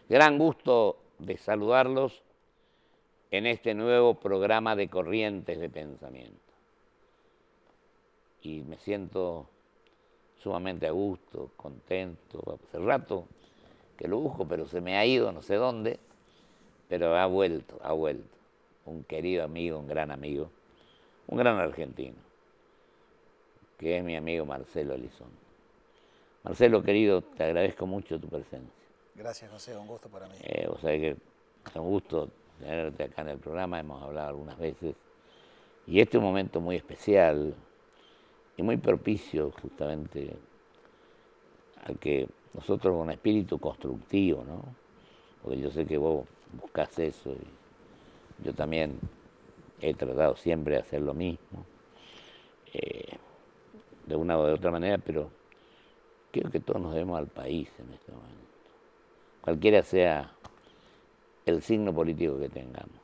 Gran gusto de saludarlos en este nuevo programa de Corrientes de Pensamiento. Y me siento sumamente a gusto, contento. Hace rato que lo busco, pero se me ha ido, no sé dónde, pero ha vuelto. Un querido amigo, un gran amigo, un gran argentino, que es mi amigo Marcelo Elizondo. Marcelo, querido, te agradezco mucho tu presencia. Gracias, José, un gusto para mí. Vos sabés que es un gusto tenerte acá en el programa, hemos hablado algunas veces, y este es un momento muy especial y muy propicio justamente a que nosotros con espíritu constructivo, ¿no? Porque yo sé que vos buscás eso y yo también he tratado siempre de hacer lo mismo, de una o de otra manera, pero creo que todos nos debemos al país en este momento, cualquiera sea el signo político que tengamos,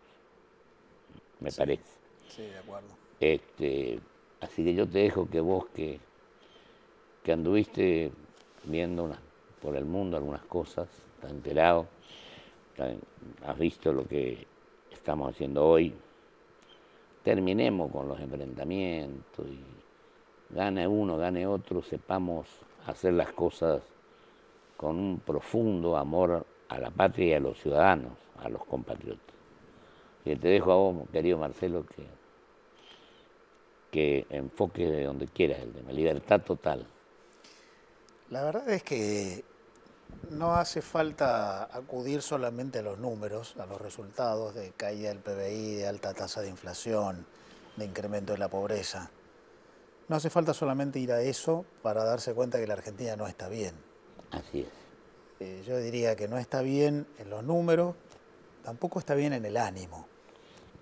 me parece. Sí, de acuerdo. Así que yo te dejo que vos que anduviste viendo por el mundo algunas cosas, estás enterado, has visto lo que estamos haciendo hoy, terminemos con los enfrentamientos y gane uno, gane otro, sepamos hacer las cosas con un profundo amor a la patria y a los ciudadanos, a los compatriotas. Y te dejo a vos, querido Marcelo, que enfoque de donde quieras el tema, libertad total. La verdad es que no hace falta acudir solamente a los números, a los resultados de caída del PBI, de alta tasa de inflación, de incremento de la pobreza. No hace falta solamente ir a eso para darse cuenta que la Argentina no está bien. Así es. Yo diría que no está bien en los números, tampoco está bien en el ánimo.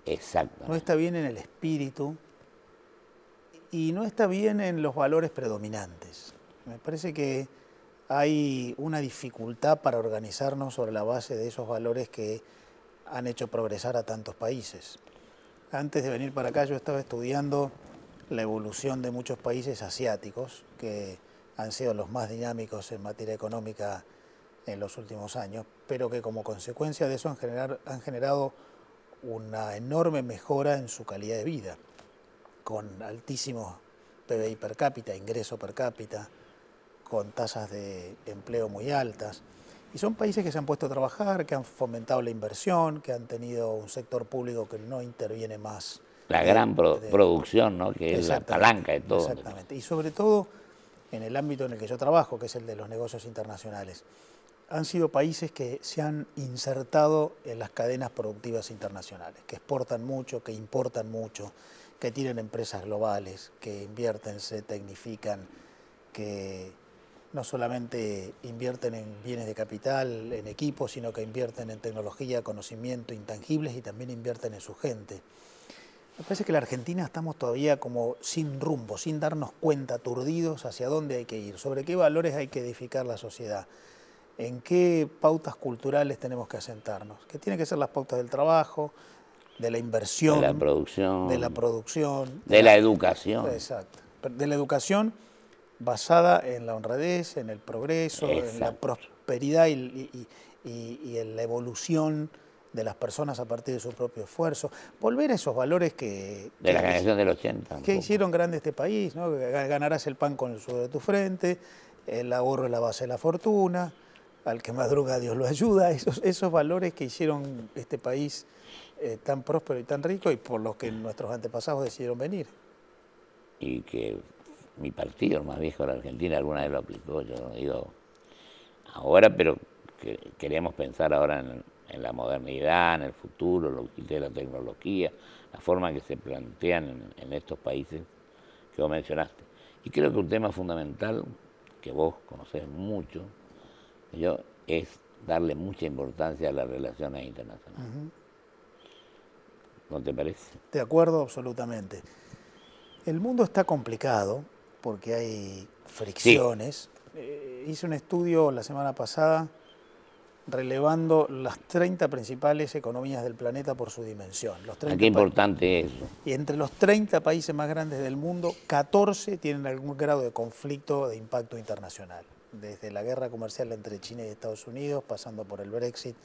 Exactamente. No está bien en el espíritu y no está bien en los valores predominantes. Me parece que hay una dificultad para organizarnos sobre la base de esos valores que han hecho progresar a tantos países. Antes de venir para acá yo estaba estudiando la evolución de muchos países asiáticos que han sido los más dinámicos en materia económica en los últimos años, pero que como consecuencia de eso han generado una enorme mejora en su calidad de vida, con altísimos PBI per cápita, ingreso per cápita, con tasas de empleo muy altas. Y son países que se han puesto a trabajar, que han fomentado la inversión, que han tenido un sector público que no interviene más. La gran producción, ¿no? Que es la palanca de todo. Exactamente. Y sobre todo en el ámbito en el que yo trabajo, que es el de los negocios internacionales. Han sido países que se han insertado en las cadenas productivas internacionales, que exportan mucho, que importan mucho, que tienen empresas globales, que invierten, se tecnifican, que no solamente invierten en bienes de capital, en equipos, sino que invierten en tecnología, conocimiento, intangibles y también invierten en su gente. Me parece que en la Argentina estamos todavía como sin rumbo, sin darnos cuenta, aturdidos hacia dónde hay que ir, sobre qué valores hay que edificar la sociedad, en qué pautas culturales tenemos que asentarnos, que tienen que ser las pautas del trabajo, de la inversión, de la producción, de la educación. Exacto, de la educación basada en la honradez, en el progreso, exacto, en la prosperidad y en la evolución de las personas a partir de su propio esfuerzo. Volver a esos valores de la generación del 80. Que hicieron grande este país, ¿no? Ganarás el pan con el sudor de tu frente, el ahorro es la base de la fortuna, al que madruga Dios lo ayuda, esos valores que hicieron este país tan próspero y tan rico y por los que nuestros antepasados decidieron venir. Y que mi partido, el más viejo de la Argentina, alguna vez lo aplicó, yo no digo ahora, pero que queremos pensar ahora en la modernidad, en el futuro, lo que de la tecnología, la forma que se plantean en estos países que vos mencionaste. Y creo que un tema fundamental, que vos conocés mucho, es darle mucha importancia a las relaciones internacionales. ¿No te parece? De acuerdo, absolutamente. El mundo está complicado porque hay fricciones. Sí. Hice un estudio la semana pasada relevando las 30 principales economías del planeta por su dimensión. Qué importante es eso. Y entre los 30 países más grandes del mundo, 14 tienen algún grado de conflicto de impacto internacional. desde la guerra comercial entre China y Estados Unidos, pasando por el Brexit,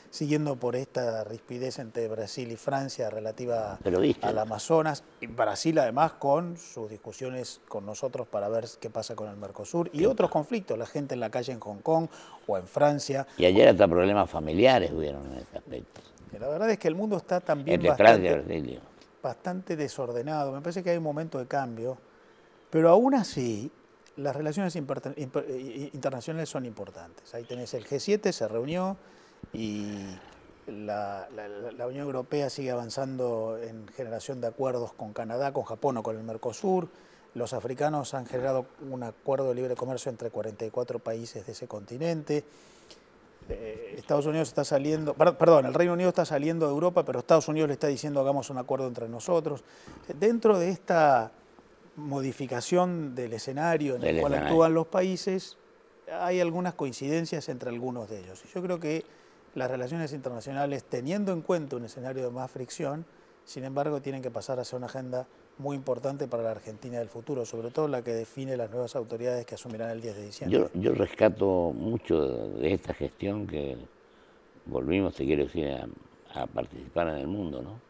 siguiendo por esta rispidez entre Brasil y Francia relativa al Amazonas, y Brasil además con sus discusiones con nosotros para ver qué pasa con el Mercosur y otros conflictos, la gente en la calle en Hong Kong o en Francia. Y ayer hasta problemas familiares hubieron en este aspecto. La verdad es que el mundo está también bastante desordenado, me parece que hay un momento de cambio, pero aún así las relaciones internacionales son importantes. Ahí tenés el G7, se reunió, y la Unión Europea sigue avanzando en generación de acuerdos con Canadá, con Japón o con el Mercosur. Los africanos han generado un acuerdo de libre comercio entre 44 países de ese continente. Estados Unidos está saliendo, perdón, el Reino Unido está saliendo de Europa, pero Estados Unidos le está diciendo hagamos un acuerdo entre nosotros. Dentro de esta modificación del escenario en el cual actúan los países, hay algunas coincidencias entre algunos de ellos. Yo creo que las relaciones internacionales, teniendo en cuenta un escenario de más fricción, sin embargo, tienen que pasar a ser una agenda muy importante para la Argentina del futuro, sobre todo la que define las nuevas autoridades que asumirán el 10 de diciembre. Yo rescato mucho de esta gestión que volvimos, te quiero decir, a participar en el mundo, ¿no?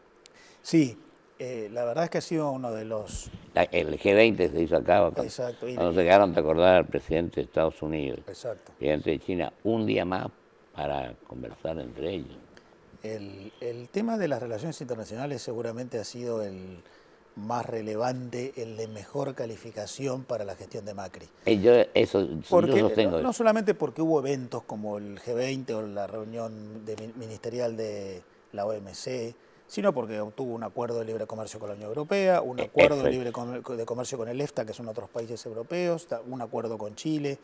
Sí, la verdad es que ha sido uno de los... El G20 se hizo acá, exacto, cuando se quedaron de acordar al presidente de Estados Unidos, exacto, presidente de China, un día más para conversar entre ellos. El tema de las relaciones internacionales seguramente ha sido el más relevante, el de mejor calificación para la gestión de Macri. Yo sostengo no solamente porque hubo eventos como el G20 o la reunión ministerial de la OMC, sino porque obtuvo un acuerdo de libre comercio con la Unión Europea, un acuerdo de comercio con el EFTA, que son otros países europeos, un acuerdo con Chile,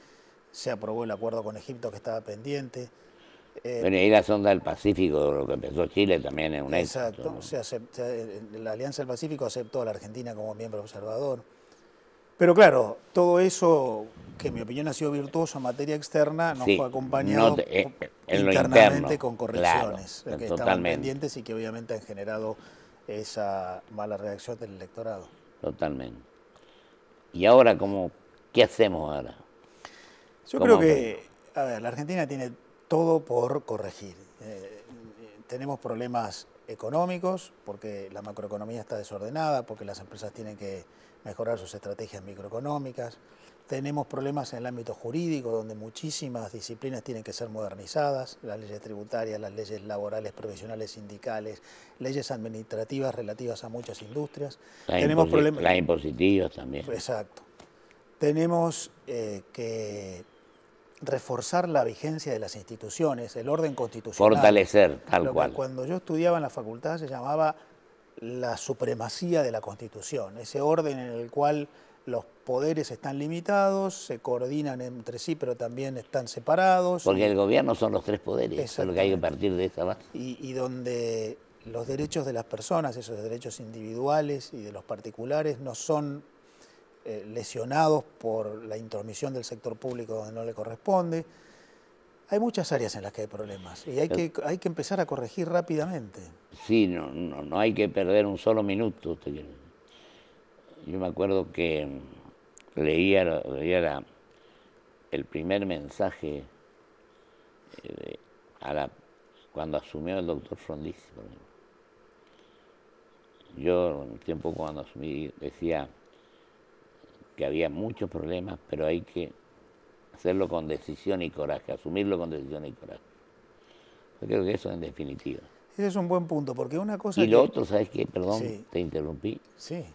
se aprobó el acuerdo con Egipto que estaba pendiente. Bueno, y la sonda del Pacífico, lo que empezó Chile, también es un éxito. Exacto, ¿no? La Alianza del Pacífico aceptó a la Argentina como miembro observador. Pero claro, todo eso, que en mi opinión ha sido virtuoso en materia externa, no fue acompañado internamente con correcciones, claro, que estaban pendientes y que obviamente han generado esa mala reacción del electorado. Totalmente. ¿Y ahora qué hacemos ahora? Yo creo que, a ver, la Argentina tiene todo por corregir. Tenemos problemas económicos, porque la macroeconomía está desordenada, porque las empresas tienen que mejorar sus estrategias microeconómicas. Tenemos problemas en el ámbito jurídico, donde muchísimas disciplinas tienen que ser modernizadas, las leyes tributarias, las leyes laborales, profesionales, sindicales, leyes administrativas relativas a muchas industrias. Tenemos problemas. Las impositivas también. Exacto. Tenemos que reforzar la vigencia de las instituciones, el orden constitucional. Fortalecer, tal cual. Cuando yo estudiaba en la facultad se llamaba la supremacía de la Constitución, ese orden en el cual los poderes están limitados, se coordinan entre sí, pero también están separados. Porque el gobierno son los tres poderes, eso es lo que hay que partir de esa base. Y donde los derechos de las personas, esos derechos individuales y de los particulares, no son lesionados por la intromisión del sector público donde no le corresponde. Hay muchas áreas en las que hay problemas y hay que empezar a corregir rápidamente. Sí, no hay que perder un solo minuto. Yo me acuerdo que leía el primer mensaje cuando asumió el doctor Frondizi. Yo, en el tiempo cuando asumí, decía que había muchos problemas, pero hay que hacerlo con decisión y coraje, asumirlo con decisión y coraje. Yo creo que eso en definitiva. Ese es un buen punto, porque una cosa... Y lo otro, ¿sabes qué? Perdón, sí. Te interrumpí. Sí.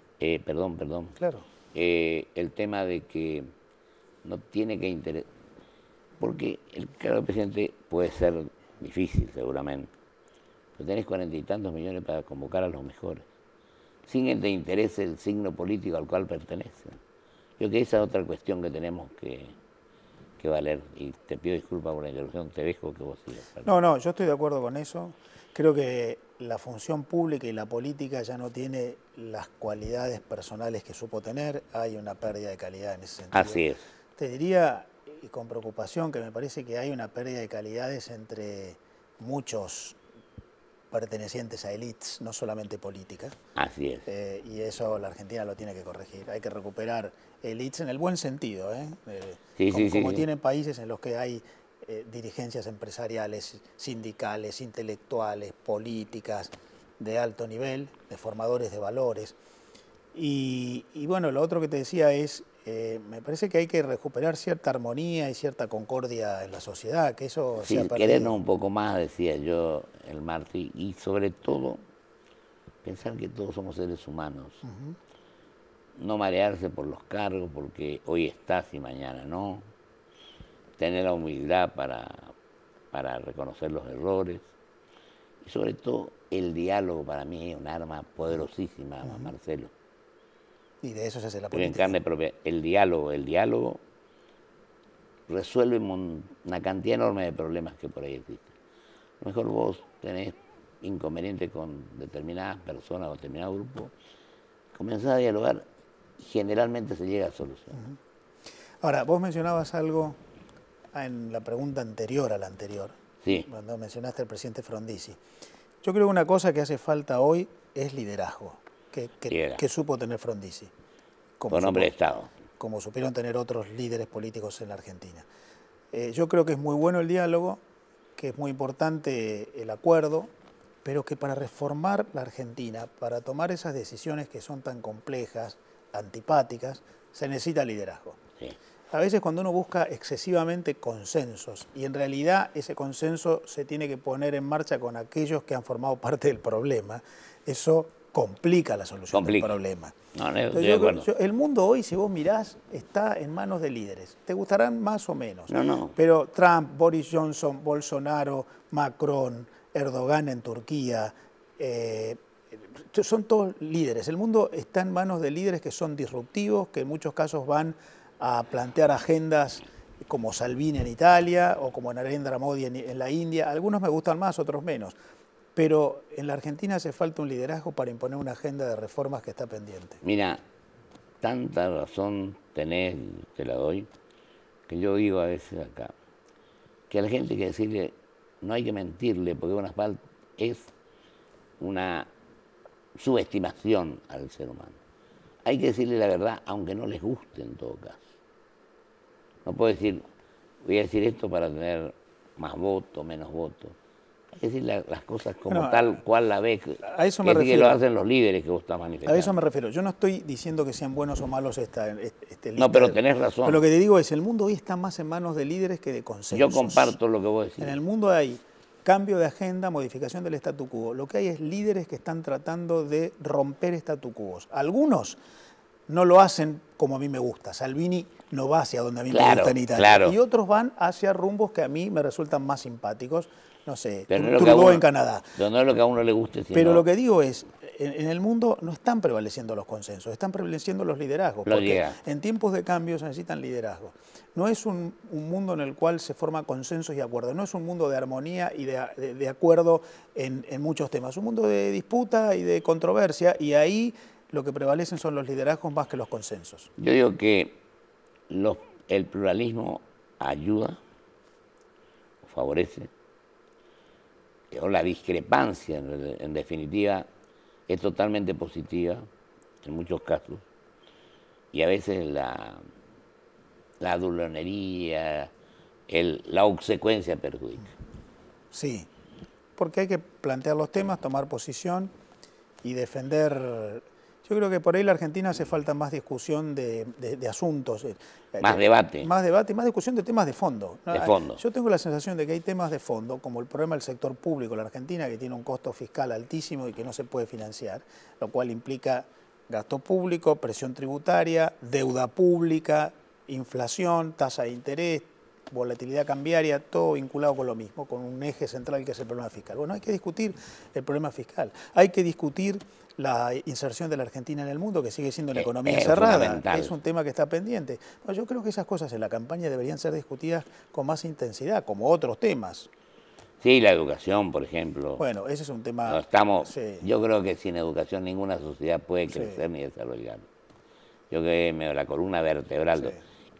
Perdón. Claro. El tema de que no tiene que interesar... Porque el cargo del presidente puede ser difícil, seguramente, pero tenés 40 y tantos millones para convocar a los mejores, sin que te interese el signo político al cual pertenece. Yo creo que esa es otra cuestión que tenemos que valer, y te pido disculpas por la interrupción, te dejo que vos sigas. No, yo estoy de acuerdo con eso. Creo que la función pública y la política ya no tiene las cualidades personales que supo tener, hay una pérdida de calidad en ese sentido. Así es. Te diría, y con preocupación, que me parece que hay una pérdida de calidades entre muchos pertenecientes a élites, no solamente políticas. Así es. Y eso la Argentina lo tiene que corregir. Hay que recuperar élites en el buen sentido, como tienen países en los que hay dirigencias empresariales, sindicales, intelectuales, políticas de alto nivel, de formadores de valores. Y bueno, lo otro que te decía es, me parece que hay que recuperar cierta armonía y cierta concordia en la sociedad, que eso se ha perdido. Querernos un poco más, decía yo el martes, y sobre todo pensar que todos somos seres humanos. No marearse por los cargos, porque hoy estás y mañana no. Tener la humildad para reconocer los errores. Y sobre todo el diálogo para mí es un arma poderosísima, Marcelo. Y de eso se hace la Pero en política. carne propia, el diálogo resuelve una cantidad enorme de problemas que por ahí existen. A lo mejor vos tenés inconvenientes con determinadas personas o determinado grupo, comenzás a dialogar y generalmente se llega a solución. Ahora, vos mencionabas algo en la pregunta anterior a la anterior, Sí. cuando mencionaste al presidente Frondizi. Yo creo que una cosa que hace falta hoy es liderazgo, que supo tener Frondizi. Con hombre de Estado. Como supieron tener otros líderes políticos en la Argentina. Yo creo que es muy bueno el diálogo, que es muy importante el acuerdo, pero que para reformar la Argentina, para tomar esas decisiones que son tan complejas, antipáticas, se necesita liderazgo. Sí. A veces cuando uno busca excesivamente consensos, y en realidad ese consenso se tiene que poner en marcha con aquellos que han formado parte del problema, eso complica la solución del problema. El mundo hoy, si vos mirás, está en manos de líderes. Te gustarán más o menos. Pero Trump, Boris Johnson, Bolsonaro, Macron, Erdogan en Turquía, son todos líderes. El mundo está en manos de líderes que son disruptivos, que en muchos casos van a plantear agendas como Salvini en Italia o como Narendra Modi en la India. Algunos me gustan más, otros menos. Pero en la Argentina hace falta un liderazgo para imponer una agenda de reformas que está pendiente. Mira, tanta razón tenés, te la doy, que yo digo a veces acá, que a la gente hay que decirle, no hay que mentirle, porque es una subestimación al ser humano. Hay que decirle la verdad, aunque no les guste en todo caso. No puedo decir, voy a decir esto para tener más votos, menos votos. Hay que decir las cosas como tal cual la ves. A eso me refiero. Que lo hacen los líderes que vos estás manifestando. A eso me refiero. Yo no estoy diciendo que sean buenos o malos No, pero tenés razón. Pero lo que te digo es, el mundo hoy está más en manos de líderes que de consensos. Yo comparto lo que vos decís. En el mundo hay cambio de agenda, modificación del statu quo. Lo que hay es líderes que están tratando de romper statu quo. Algunos no lo hacen como a mí me gusta. Salvini no va hacia donde a mí me gusta en Italia. Claro. Y otros van hacia rumbos que a mí me resultan más simpáticos. No sé, Trudeau en Canadá. Pero no es lo que a uno le guste. Pero lo que digo es, en el mundo no están prevaleciendo los consensos, están prevaleciendo los liderazgos. Porque en tiempos de cambio se necesitan liderazgos. No es un mundo en el cual se forman consensos y acuerdos. No es un mundo de armonía y de acuerdo en muchos temas. Es un mundo de disputa y de controversia, y ahí lo que prevalecen son los liderazgos más que los consensos. Yo digo que el pluralismo ayuda, favorece, o la discrepancia, en definitiva, es totalmente positiva en muchos casos, y a veces la dulonería, la obsecuencia perjudica. Sí, porque hay que plantear los temas, tomar posición y defender. Yo creo que por ahí la Argentina hace falta más discusión de asuntos. Más debate. Más debate y más discusión de temas de fondo. De fondo. Yo tengo la sensación de que hay temas de fondo, como el problema del sector público en la Argentina, que tiene un costo fiscal altísimo y que no se puede financiar, lo cual implica gasto público, presión tributaria, deuda pública, inflación, tasa de interés, volatilidad cambiaria, todo vinculado con lo mismo, con un eje central que es el problema fiscal. Bueno, hay que discutir el problema fiscal, hay que discutir la inserción de la Argentina en el mundo, que sigue siendo una economía cerrada, es un tema que está pendiente. No, yo creo que esas cosas en la campaña deberían ser discutidas con más intensidad, como otros temas. Sí, la educación, por ejemplo. Bueno, ese es un tema. Yo creo que sin educación ninguna sociedad puede crecer ni desarrollar. Yo creo que es la columna vertebral. Sí.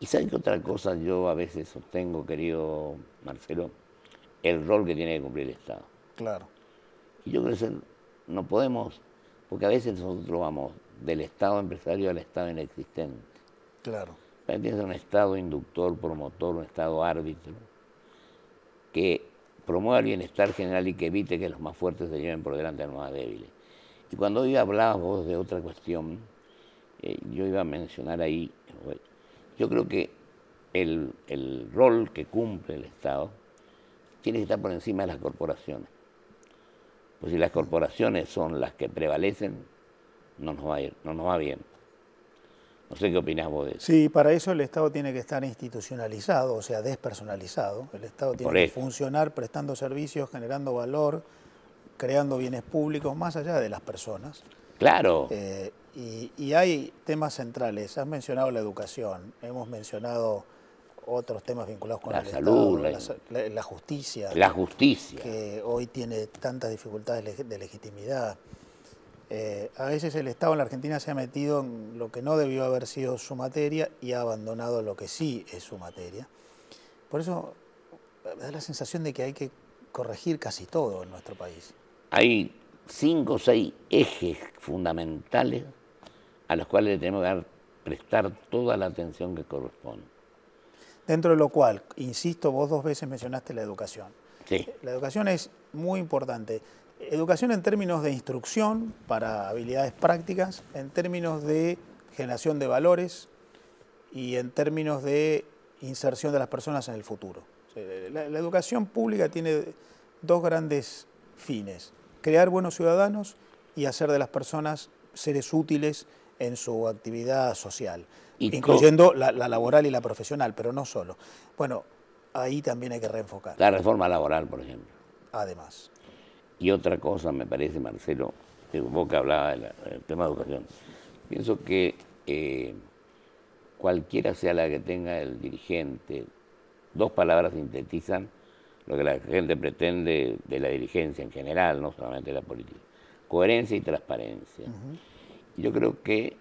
Y ¿sabes qué otra cosa yo a veces sostengo, querido Marcelo? El rol que tiene que cumplir el Estado. Claro. Y yo creo que no podemos, porque a veces nosotros vamos del Estado empresario al Estado inexistente. Claro. Tienes que ser un Estado inductor, promotor, un Estado árbitro, que promueva el bienestar general y que evite que los más fuertes se lleven por delante a los más débiles. Y cuando hoy hablabas vos de otra cuestión, yo iba a mencionar ahí, yo creo que el rol que cumple el Estado tiene que estar por encima de las corporaciones. Pues si las corporaciones son las que prevalecen, no nos va bien. No sé qué opinás vos de eso. Sí, para eso el Estado tiene que estar institucionalizado, o sea, despersonalizado. El Estado tiene que funcionar prestando servicios, generando valor, creando bienes públicos más allá de las personas. Claro. Y hay temas centrales. Has mencionado la educación, hemos mencionado otros temas vinculados con la el salud, Estado, la justicia. La justicia. Que hoy tiene tantas dificultades de legitimidad. A veces el Estado en la Argentina se ha metido en lo que no debió haber sido su materia y ha abandonado lo que sí es su materia. Por eso me da la sensación de que hay que corregir casi todo en nuestro país. Hay 5 o 6 ejes fundamentales a los cuales le tenemos que prestar toda la atención que corresponde. Dentro de lo cual, insisto, vos 2 veces mencionaste la educación. Sí. La educación es muy importante. Educación en términos de instrucción para habilidades prácticas, en términos de generación de valores y en términos de inserción de las personas en el futuro. La educación pública tiene 2 grandes fines: crear buenos ciudadanos y hacer de las personas seres útiles en su actividad social, incluyendo la laboral y la profesional, pero no solo. Bueno, ahí también hay que reenfocar. La reforma laboral, por ejemplo. Además. Y otra cosa, me parece, Marcelo, que vos que hablabas del tema de educación, pienso que cualquiera sea la que tenga el dirigente, 2 palabras sintetizan lo que la gente pretende de la dirigencia en general, no solamente de la política: coherencia y transparencia. Y yo creo que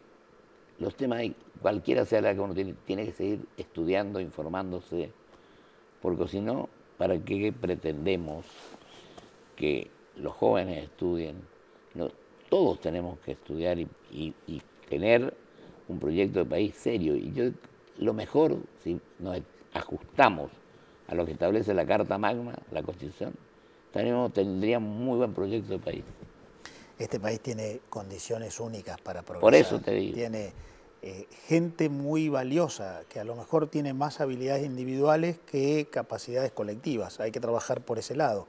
los temas, cualquiera sea la que uno tiene que seguir estudiando, informándose, porque si no, ¿para qué pretendemos que los jóvenes estudien? No, todos tenemos que estudiar y tener un proyecto de país serio. Y yo, lo mejor, si nos ajustamos a lo que establece la Carta Magna, la Constitución, tendríamos un muy buen proyecto de país. Este país tiene condiciones únicas para progresar. Por eso te digo. Tiene gente muy valiosa, que a lo mejor tiene más habilidades individuales que capacidades colectivas. Hay que trabajar por ese lado.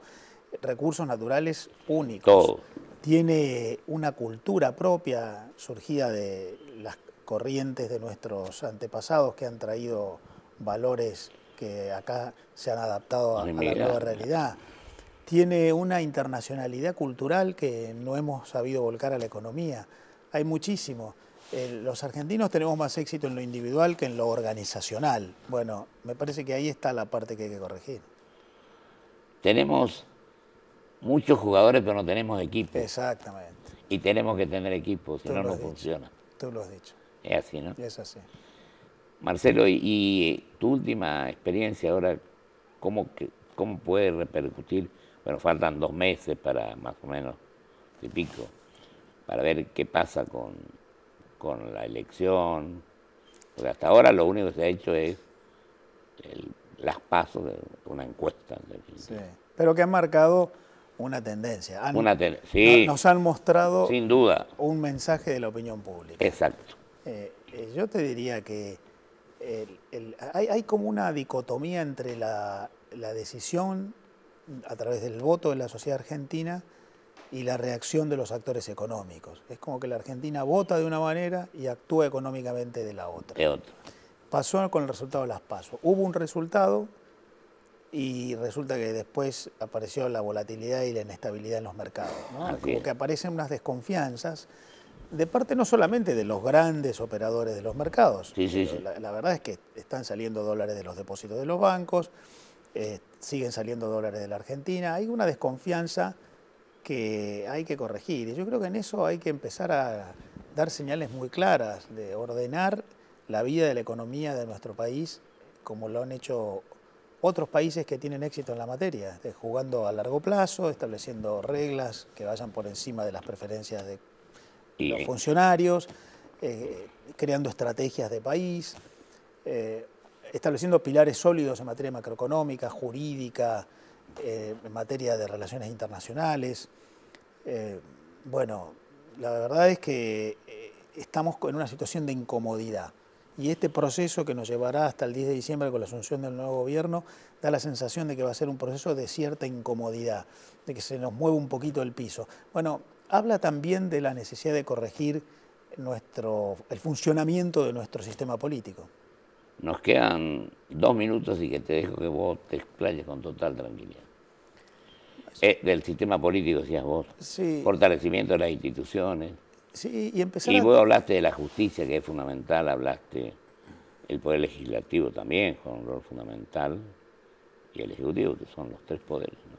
Recursos naturales únicos. Todo. Tiene una cultura propia surgida de las corrientes de nuestros antepasados que han traído valores que acá se han adaptado a la nueva realidad. Tiene una internacionalidad cultural que no hemos sabido volcar a la economía. Hay muchísimo. Los argentinos tenemos más éxito en lo individual que en lo organizacional. Bueno, me parece que ahí está la parte que hay que corregir. Tenemos muchos jugadores, pero no tenemos equipos. Exactamente. Y tenemos que tener equipos, si no, no funciona. Tú lo has dicho. Es así, ¿no? Es así. Marcelo, y tu última experiencia ahora, ¿cómo puede repercutir? Bueno, faltan 2 meses para más o menos y pico, para ver qué pasa con la elección. Porque hasta ahora lo único que se ha hecho es las pasos de una encuesta. Sí, pero que han marcado una tendencia. Sí, nos han mostrado sin duda un mensaje de la opinión pública. Exacto. Yo te diría que hay como una dicotomía entre la decisión a través del voto de la sociedad argentina y la reacción de los actores económicos. Es como que la Argentina vota de una manera y actúa económicamente de la otra. De otra. Pasó con el resultado de las PASO. Hubo un resultado y resulta que después apareció la volatilidad y la inestabilidad en los mercados, ¿no? Como que aparecen unas desconfianzas de parte no solamente de los grandes operadores de los mercados. Sí. La verdad es que están saliendo dólares de los depósitos de los bancos, siguen saliendo dólares de la Argentina. Hay una desconfianza que hay que corregir. Y yo creo que en eso hay que empezar a dar señales muy claras de ordenar la vida de la economía de nuestro país, como lo han hecho otros países que tienen éxito en la materia, jugando a largo plazo, estableciendo reglas que vayan por encima de las preferencias de los funcionarios, creando estrategias de país, estableciendo pilares sólidos en materia macroeconómica, jurídica, en materia de relaciones internacionales. Bueno, la verdad es que estamos en una situación de incomodidad. Y este proceso que nos llevará hasta el 10 de diciembre con la asunción del nuevo gobierno da la sensación de que va a ser un proceso de cierta incomodidad, de que se nos mueve un poquito el piso. Bueno, habla también de la necesidad de corregir el funcionamiento de nuestro sistema político. Nos quedan 2 minutos y que te dejo que vos te explayes con total tranquilidad. Del sistema político, decías vos, sí. Fortalecimiento de las instituciones. Sí, y vos hablaste de la justicia, que es fundamental, hablaste el Poder Legislativo también, con un rol fundamental, y el Ejecutivo, que son los 3 poderes, ¿no?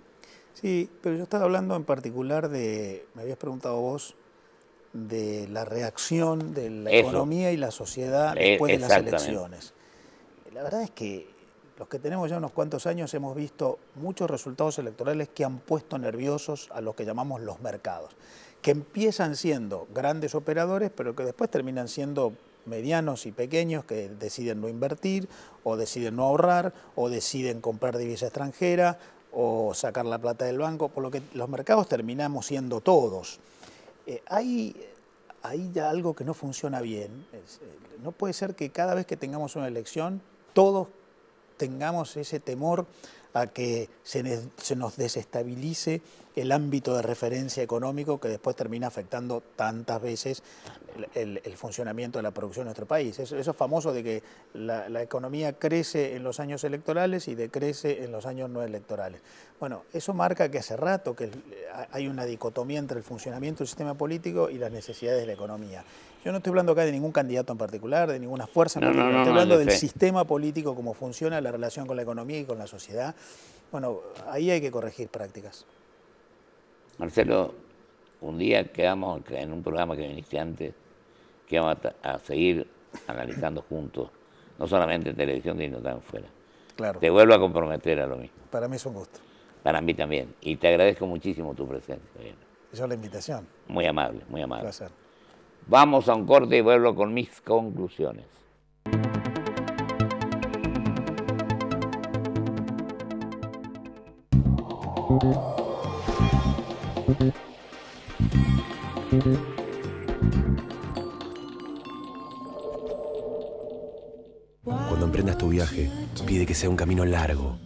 Sí, pero yo estaba hablando en particular me habías preguntado vos, de la reacción de la economía y la sociedad después de las elecciones. La verdad es que los que tenemos ya unos cuantos años hemos visto muchos resultados electorales que han puesto nerviosos a los que llamamos los mercados, que empiezan siendo grandes operadores, pero que después terminan siendo medianos y pequeños que deciden no invertir, o deciden no ahorrar, o deciden comprar divisa extranjera, o sacar la plata del banco, por lo que los mercados terminamos siendo todos. Hay ya algo que no funciona bien. No puede ser que cada vez que tengamos una elección, todos tengamos ese temor a que se nos desestabilice el ámbito de referencia económico que después termina afectando tantas veces el funcionamiento de la producción de nuestro país. Eso es famoso de que la economía crece en los años electorales y decrece en los años no electorales. Bueno, eso marca que hace rato que hay una dicotomía entre el funcionamiento del sistema político y las necesidades de la economía. Yo no estoy hablando acá de ningún candidato en particular, de ninguna fuerza en particular, estoy hablando del sistema político, cómo funciona la relación con la economía y con la sociedad. Bueno, ahí hay que corregir prácticas. Marcelo, un día quedamos en un programa que viniste antes, que vamos a seguir analizando juntos, no solamente en televisión, sino también fuera. Claro. Te vuelvo a comprometer a lo mismo. Para mí es un gusto. Para mí también. Y te agradezco muchísimo tu presencia. Yo la invitación. Muy amable, muy amable. Un placer. Vamos a un corte y vuelvo con mis conclusiones. Cuando emprendas tu viaje, pide que sea un camino largo,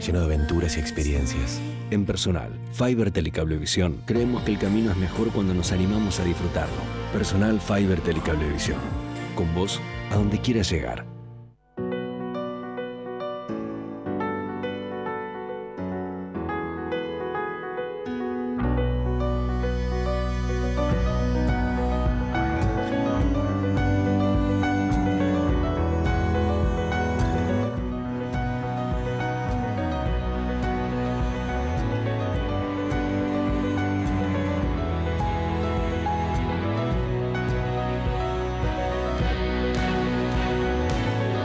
lleno de aventuras y experiencias. En Personal, Fiber Telecablevisión, creemos que el camino es mejor cuando nos animamos a disfrutarlo. Personal Fiber Telecablevisión. Con vos, a donde quieras llegar.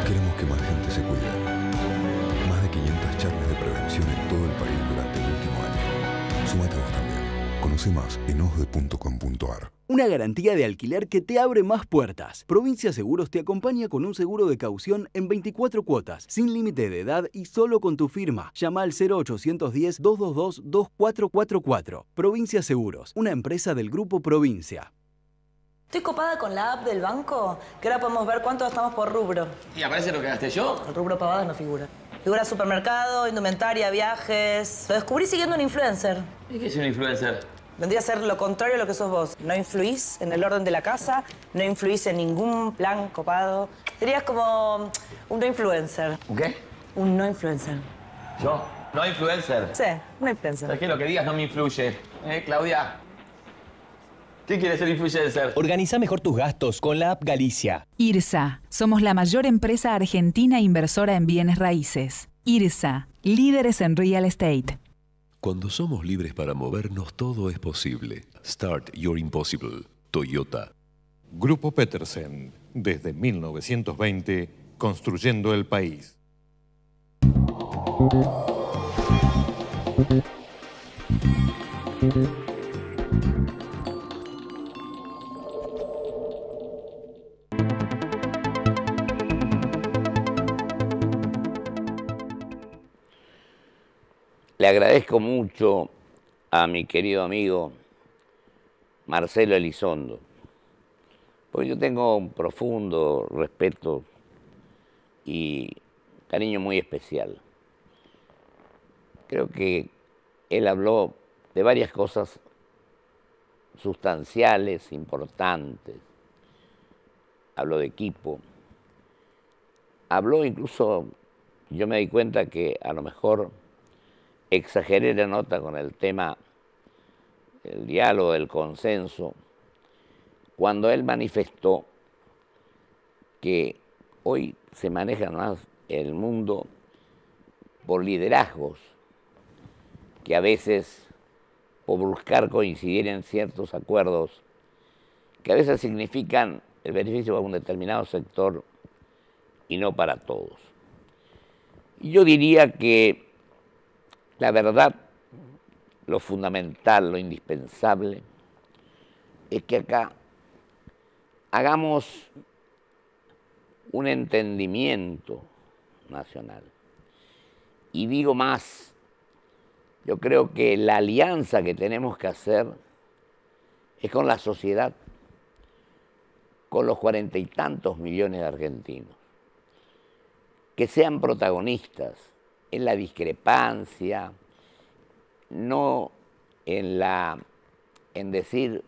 Queremos que más gente se cuide. Más de 500 charlas de prevención en todo el país durante el último año. Súmate vos también. Conoce más en osde.com.ar. Una garantía de alquiler que te abre más puertas. Provincia Seguros te acompaña con un seguro de caución en 24 cuotas, sin límite de edad y solo con tu firma. Llama al 0810-222-2444. Provincia Seguros, una empresa del Grupo Provincia. Estoy copada con la app del banco, que ahora podemos ver cuánto gastamos por rubro. ¿Y aparece lo que gasté yo? El rubro pavadas no figura. Figura supermercado, indumentaria, viajes. Lo descubrí siguiendo un influencer. ¿Y qué es un influencer? Vendría a ser lo contrario a lo que sos vos. No influís en el orden de la casa, no influís en ningún plan copado. Serías como un no influencer. ¿Un qué? Un no influencer. ¿Yo? ¿No influencer? Sí, un influencer. ¿Sabes qué? Lo que digas no me influye. Claudia? ¿Qué quiere ser influencer? Organiza mejor tus gastos con la app Galicia. IRSA. Somos la mayor empresa argentina inversora en bienes raíces. IRSA. Líderes en real estate. Cuando somos libres para movernos, todo es posible. Start Your Impossible. Toyota. Grupo Petersen. Desde 1920, construyendo el país. Le agradezco mucho a mi querido amigo Marcelo Elizondo, porque yo tengo un profundo respeto y cariño muy especial. Creo que él habló de varias cosas sustanciales, importantes. Habló de equipo. Habló incluso, yo me di cuenta que a lo mejor exageré la nota con el tema del diálogo, del consenso, cuando él manifestó que hoy se maneja más el mundo por liderazgos, que a veces por buscar coincidir en ciertos acuerdos, que a veces significan el beneficio para un determinado sector y no para todos. Y yo diría que la verdad, lo fundamental, lo indispensable, es que acá hagamos un entendimiento nacional. Y digo más, yo creo que la alianza que tenemos que hacer es con la sociedad, con los 40 y tantos millones de argentinos, que sean protagonistas en la discrepancia, no en decir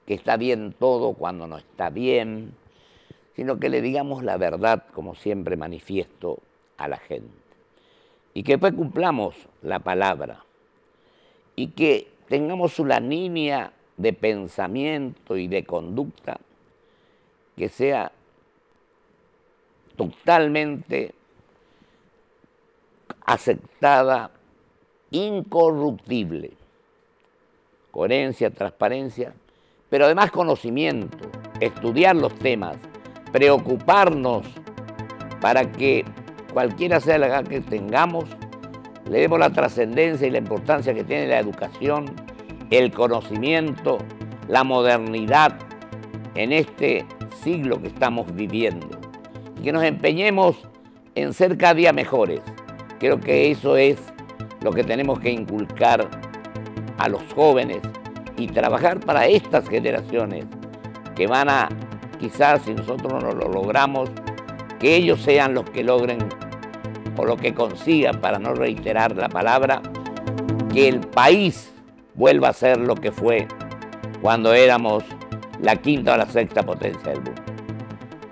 que está bien todo cuando no está bien, sino que le digamos la verdad, como siempre manifiesto a la gente. Y que después cumplamos la palabra y que tengamos una línea de pensamiento y de conducta que sea totalmente aceptada, incorruptible, coherencia, transparencia, pero además conocimiento, estudiar los temas, preocuparnos para que cualquiera sea la edad que tengamos, le demos la trascendencia y la importancia que tiene la educación, el conocimiento, la modernidad en este siglo que estamos viviendo y que nos empeñemos en ser cada día mejores. Creo que eso es lo que tenemos que inculcar a los jóvenes y trabajar para estas generaciones que van a, quizás si nosotros no lo logramos, que ellos sean los que logren o lo que consigan, para no reiterar la palabra, que el país vuelva a ser lo que fue cuando éramos la quinta o la sexta potencia del mundo.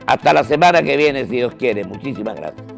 Hasta la semana que viene, si Dios quiere. Muchísimas gracias.